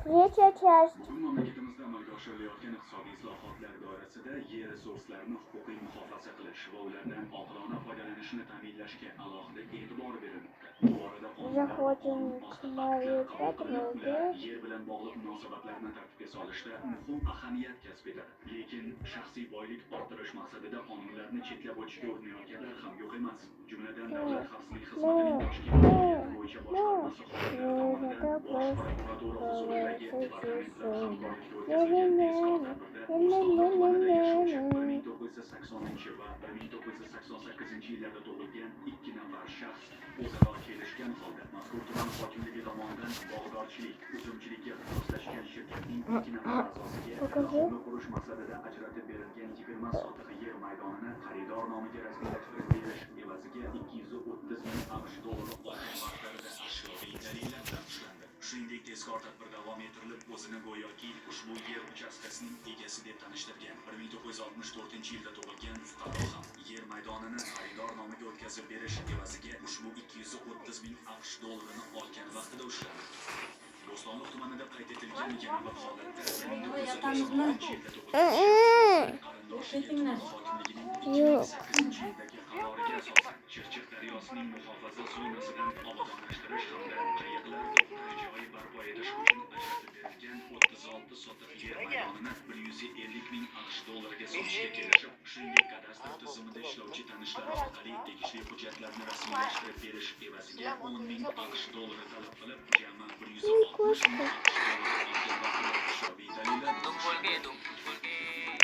Geçeceğiz. Bugün mamlakatimizda amalga oshirilayotgan iqtisodiy islohotlar doirasida yer resurslarini huquqiy muhofaza qilish va ulardan oqilona foydalanishni ta'minlashga alohida e'tibor berilmoqda. Bu borada Заходим к ular Марии. yer bilan bog'liq munosabatlarni tartibga solishda muhim ahamiyat kasb etadi. Lekin shaxsiy boylik orttirish maqsadida qonunlarni chetlab o'tishga urinayotganlar ham yo'q emas. Jumladan Davlat xavfsizlik xizmatining Toshkent viloyati bo'yicha boshqarmasi xodimlari tomonidan Bosh prokuratura huzuridagi departamentlar hamkorlikda o'tkazilgan tezkor tadbirda Bo'stonliq tumanida yashovchi 1980 va 1988 yillarda tug'ilgan 2 nafar shaxs o'zaro kelishgan holda mazkur tuman hokimligi tomonidan bog'dorchilik, uzumchilikka ixtisoslashgan shirkatning 2 nafar a'zosiga aholi qurish maqsadida ajratib berilgan 20 sotix yer maydonini xaridor nomiga rasmiylashtirib berish evaziga 230 ming AQSh dollari olgan vaqtlarida ashyoviy dalillar bilan ushlandi. Shuningdek, tezkor tadbir davom ettirilib, o'zini go'yoki ushbu yer uchastkasining egasi deb tanishtirgan 1964 yilda tug'ilgan fuqaro ham yer maydonini xaridor nomiga o'tkazib berish evaziga ushbu 230 ming AQSh dollarini olgan vaqtida ushlandi. Bo'stonliq tumanida qayd etilgan yana bir holatda 1996 yilda tug'ilgan qarindoshiga tuman hokimligining 2008 yildagi qaroriga asosan Chirchiq daryosining muhofaza zonasidan obodonlashtirish hamda qayiqlar to'xtash joyi barpo etish uchun ajratib berilgan 36 sotix yer maydonini 150 ming AQSh dollariga sotishga kelishib, shuningdek kadastr tizimida ishlovchi tanishlari orqali tegishli hujjatlarni rasmiylashtirib berish evaziga 10 ming AQSh dollari talab qilib, jami 160 ming AQSh dollari olgan vaqtida ashyoviy dalillar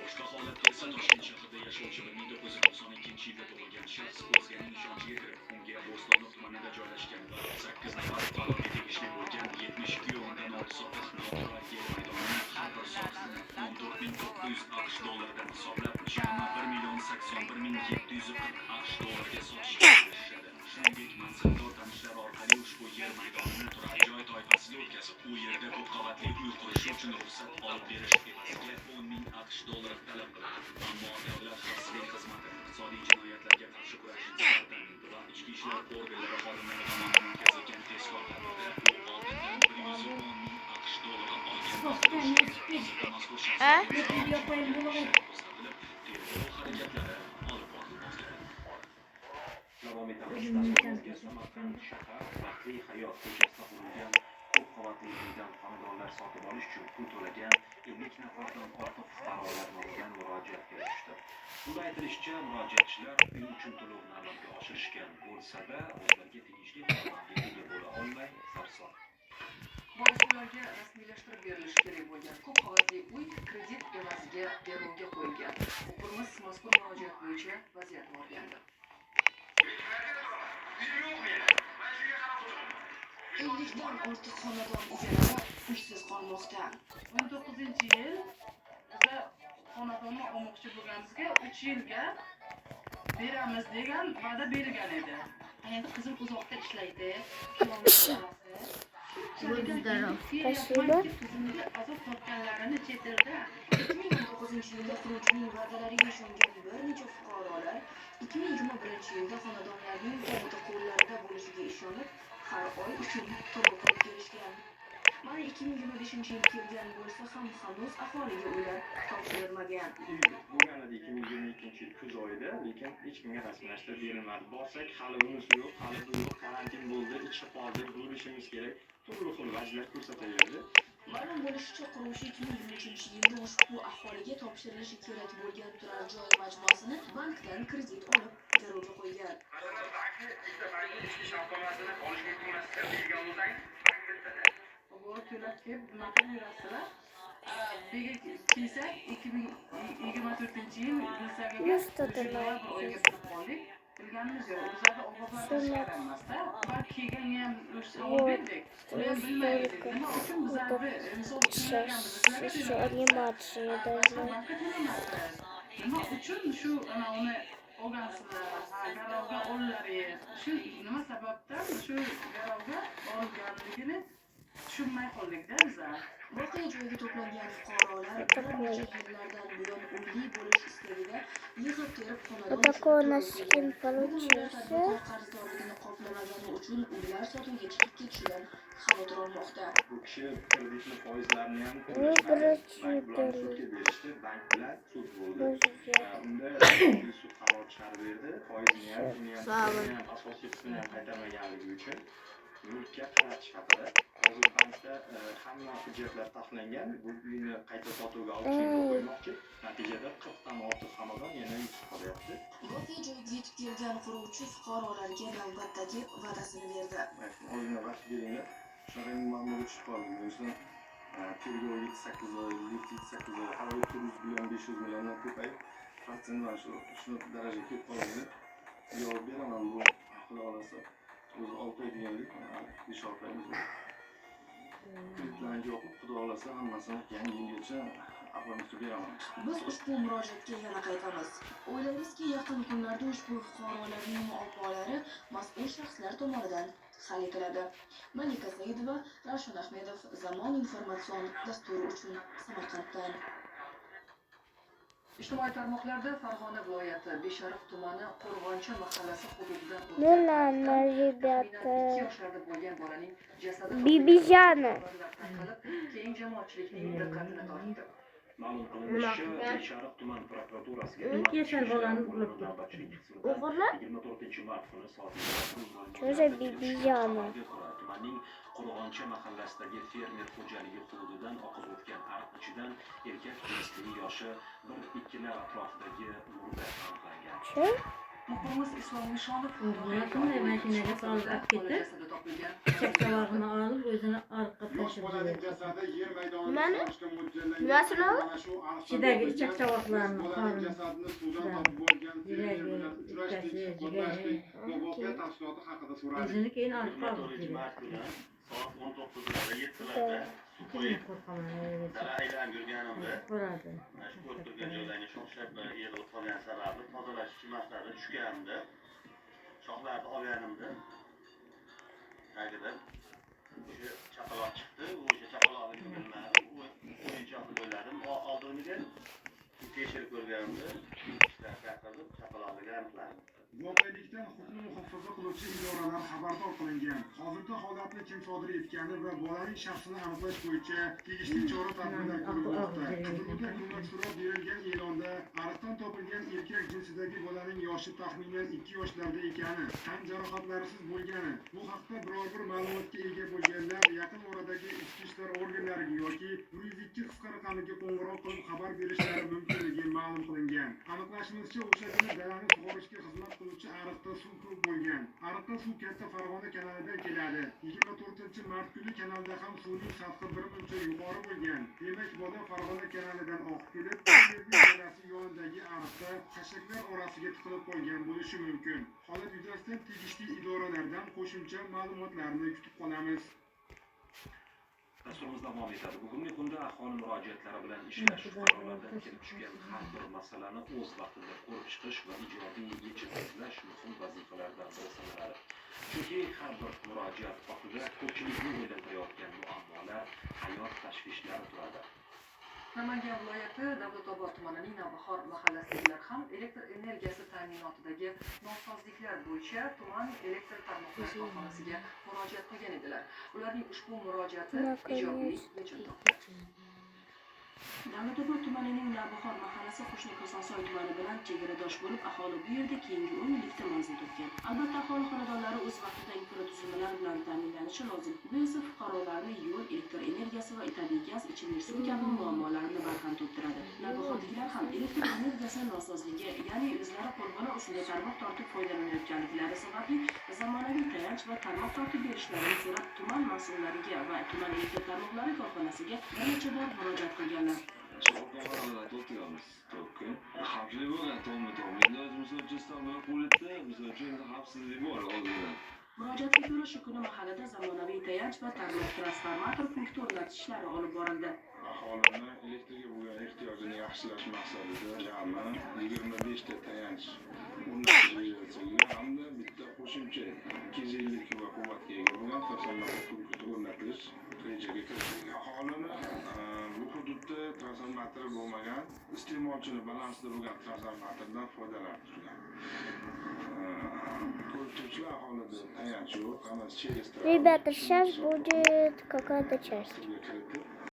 boshqa holatda esa Toshkent shahrida yashovchi 1992 yilda tug'ilgan shaxs o'zganing ishonchiga kirib, unga Bo'stonliq tumanida joylashgan va 8 nafar fuqaroga tegishli bo'lgan 72,6 sotix noturar yer maydonini har bir sotiqni 14.900 AQSh dollaridan hisoblab, jami 1,81,740 AQSh dollariga sotishga kirishadi. Shuningdek, mansabdor tanishlar orqali ushbu yer maydonini turar joy toifasiga o'tkazib, u yerda ko'p qavatli uy qurish uchun ruxsat olib berish evaziga 10 ming AQSh dollari talab qiladi. Ammo Davlat xavfsizlik xizmati iqtisodiy jinoyatlarga qarshi kurashish departamenti va ichki ishlar organlari xodimlari tomonidan o'tkazilgan tezkor tadbirda u oldindan 110 ming AQSh dollari olgan vaqtida ushlandi. Hozirda mazkur shaxslarga qo'zg'atilib, tergov harakatlari olib borilmoqda. Davom etamiz. Dasturimizga Samarqand shahar Baxtli hayot ko'chasida qurilgan ko'p qavatli uydan xonadonlar sotib olish uchun pul to'lagan 50 nafardan ortiq fuqarolar nomidan murojaat kelishdi. Unda aytilishicha, murojaatchilar uy uchun to'lovni amalga oshirishgan bo'lsa-da, o'zlariga tegishli xonadonga ega bo'la olmay sarson. Boisi ularga rasmiylashtirib berilishi kerak bo'lgan ko'p qavatli uy kredit evaziga beruvga qo'yilgan. O'quvimiz mazkur murojaat bo'yicha vaziyatni o'rgandi. 50 dan ortiq xonadon egalari uysiz qolmoqda. 19-yil biza xonadonni olmoqchi bo'lganimizga 3 yilga beramiz degan va'da berilgan edi. Endi qizim uzoqda ishlaydi, kilometr Спасибо. Tizimida azob tortganlarini chet elda 2019 yilda quruvchining va'dalariga ishongan bir necha fuqarolar 2021 yilda xonadonlarning kaliti qo'llarida bo'lishiga ishonib, har oy uchun to'lov qilib kelishgan. Mana 2025 yil kelgan bo'lsa ham hanuz aholiga uylar topshirilmagan. Bo'lganida 2022 yil kuz oyida, lekin hech kimga rasmiylashtirib berilmadi. Borsak, hali bunisi yo'q, hali bu yo'q, karantin bo'ldi, ichi qoldi, bo'lishimiz kerak. Turli xil vajlar ko'rsataverdi. Ma'lum bo'lishicha, quruvchi 2023 yilda ushbu aholiga topshirilishi kerak bo'lgan turar joy majmuasini bankdan kredit olib garovga qo'ygan. borib to'lab kelib bunaqa yurasizlar. Bega kelsak 2024-yil bizlarga oyga kirib qoldik. Bilganimiz yo'q. Bizlarda ogohlar chiqarilmasda. Ular kelganga ham savol berdik. Ular ham bilmaydi. Nima uchun bizlarni misol Еще анимация должна. Nima uchun shu uni olgansizlar, garovga olinlaringiz. Shu nima sababdan shu garovga olganligini tushunmay qoldik-da biza. Voqea joyiga to'plangan fuqarolar bir necha yillardan buyon uyli bo'lish istagida yig'ib terib Вот такой у нас скин bugun ular получился. tadbirkor qarzdorligini qoplamagani uchun uylar sotuvga chiqib ketishidan xavotir olmoqda. Bu kishi kreditni foizlarini ham Выбрать bank bilan sudga berishdi, bank bilan sud bo'ldi. Unda sud qaror chiqarib berdi, foizini ham, uni ham asosiy qismini ham qaytarmaganligi uchun mulkka qaratish haqida. Hozir bankda hamma hujjatlar taxlangan, bu uyni qayta sotuvga auksionga qo'ymoqchi. Natijada 40 dan ortiq xonadon yana yutib qolyapti. Voqea joyiga yetib kelgan quruvchi fuqarolarga navbatdagi va'dasini berdi. Ozgina vaqt beringlar. Shunaqa muammoga tushib qoldim. O'zim tergov 7-8 oy, 7-8 oy, har oy 400 million, 500 milliondan ko'payib, protsent mana shu darajaga kelib qolgan. Javob beraman bu xudo olasa. O'zi 6 oy degandik, 5-6 oyimiz bor. Kreditlarni yopib, xudo olasa hammasini yangi yilgacha ahvolga beraman. Biz ushbu murojaatga yana qaytamiz. O'ylaymizki, yaqin kunlarda ushbu fuqarolarning muammolari mas'ul shaxslar tomonidan hal etiladi. Malika Saidova, Ravshan Ahmedov, Zamon informatsion dasturi uchun Samarqanddan. Ijtimoiy tarmoqlarda Farg'ona viloyati Beshariq tumani Qo'rg'onchi mahallasi hududidan Ну ладно, ребята. 2 yoshlarda bo'lgan bolaning jasadi Bibijani. keng jamoatchilikning diqqatini tortdi. Ma'lum qilinishicha, Beshariq tuman prokuraturasiga Yashar bolani urib navbatchilik qismida O'g'irlar? 24-mart kuni soat Cho'ja bibijani. tumanning Qo'rg'onchi mahallasidagi fermer xo'jaligi hududidan oqib o'tgan ariq ichidan erkak jinsli yoshi 1-2lar atrofidagi murda aniqlangan. Che? Muxbirimiz Islom Nishonov Qanday mashinaga solib olib ketib, jasadi topilgan. chakchavog'ini olib o'zini orqqa Yosh tashib bolaning yubordi. jasadi yer maydonida Nimani? solishga mo'ljallangan. Nimasini? Mana shu Ichidagi chakchavoqlarni bolaning qorin, jasadini suvdan topib bo'lgan fermer yuragi, bilan uchrashdik, ikkasi, qo'llashdik jigari. va voqea tafsiloti haqida so'radik. O'zini keyin olib qoldi. 24-mart kuni soat 19:07 suv qo'yib Qo'rqaman. dala aylanib yurganimda Ko'radi. mana shu ko'rib turgan joylarga shoxlab yig'ilib qolgan sababi tozalash maqsadida tushganimda shoxlarni olganimda tagida o'sha chaqaloq chiqdi. O'sha chaqaloqni bilmadim, o'yinchoq deb o'yladim. Oldiniga tekshirib ko'rganimda ishlar chaqirib chaqaloqni aniqladim. Voqelikdan huquqni muhofaza qiluvchi idoralar xabardor qilingan. Hozirda holatni kim sodir etgani va bolaning shaxsini aniqlash bo'yicha tegishli chora-tadbirlar ko'rilmoqda. Qidiruvda ko'mak so'rab berilgan e'londa ariqdan topilgan erkak jinsidagi bolaning yoshi taxminan 2 yoshlarda ekani, tan jarohatlarisiz bo'lgani. Bu haqda biror bir ma'lumotga ega bo'lganlar yaqin oradagi ichki ishlar organlariga yoki 102 qisqa raqamiga qo'ng'iroq qilib xabar berishlari mumkinligi ma'lum qilingan. Aniqlashimizcha, o'sha kuni dalani sug'orishga xizmat qiluvchi ariqda suv ko'p bo'lgan. Ariqda suv katta Farg'ona kanalidan keladi. 24-mart kuni kanalda ham suvning sathi birmuncha yuqori bo'lgan. Demak, bola Farg'ona kanalidan oqib kelib, kanalasi yonidagi ariqda xashaklar orasiga tiqilib qolgan bo'lishi mumkin. Holat yuzasidan tegishli idoralardan qo'shimcha ma'lumotlarni kutib qolamiz. Dasturimiz davom etadi. Bugungi kunda aholi murojaatlari bilan ishlash, fuqarolardan kelib tushgan har bir masalani o'z vaqtida ko'rib chiqish va ijodiy yechim izlash muhim vazifalardan biri sanaladi. Chunki har bir murojaat ortida ko'pchilikni o'ylantirayotgan muammolar, hayot tashvishlari turadi. Namangan viloyati Davlatobod tumanining Navbahor mahallasidagilar ham elektr energiyasi ta'minotidagi nosozliklar bo'yicha tuman elektr tarmoqlari korxonasiga murojaat qilgan edilar. Ularning ushbu murojaati ijobiy yechim topdi. Davlatobod tumanining Navbahor mahallasi qo'shni Kosonsoy tumani bilan chegaradosh bo'lib, aholi bu yerda keyingi 10 yillikda manzil topgan. Albatta, aholi xonadonlari o'z vaqtida infratuzilmalar bilan ta'minlanishi lozim. Bu esa fuqarolarni yo'l, elektr energiyasi va tabiiy gaz, ichimlik suvi kabi muammolarini barham toptiradi. Navbahorliklar ham elektr energiyasi nosozligi, ya'ni o'zlari qo'lbola usulda tarmoq tortib foydalanayotganliklari sababli zamonaviy tayanch va tarmoq tortib berishlarini so'rab, tuman mas'ullariga va tuman elektr tarmoqlari korxonasiga bir necha bor murojaat qilganlar. So'roqlarni o'tiyamiz. To'pki. Xavfli bo'lgan to'g'ri-to'g'ri. O'zimiz O'zbekistonda qo'lida, biz uchun xavfsizlik bor oldindan. Murojaatga ko'ra shu kuni mahallada zamonaviy tayanch va tarmoq transformator punkti o'rnatish ishlari olib borildi. Aholini elektrga bo'lgan ehtiyojini yaxshilash maqsadida jami 25 ta tayanch o'rnatish xavfsizligiga hamda bitta qo'shimcha 250 kilo quvvatga ega bo'lgan transformator punkti o'rnatilish rejaga kiritilgan. Aholini bu hududda transformatori bo'lmagan, iste'molchini balansida bo'lgan transformatordan foydalanish turgan. Ko'ruvchilar aholida tayanch yo'q, hammasi через Ребята, сейчас будет какая-то часть. kiritib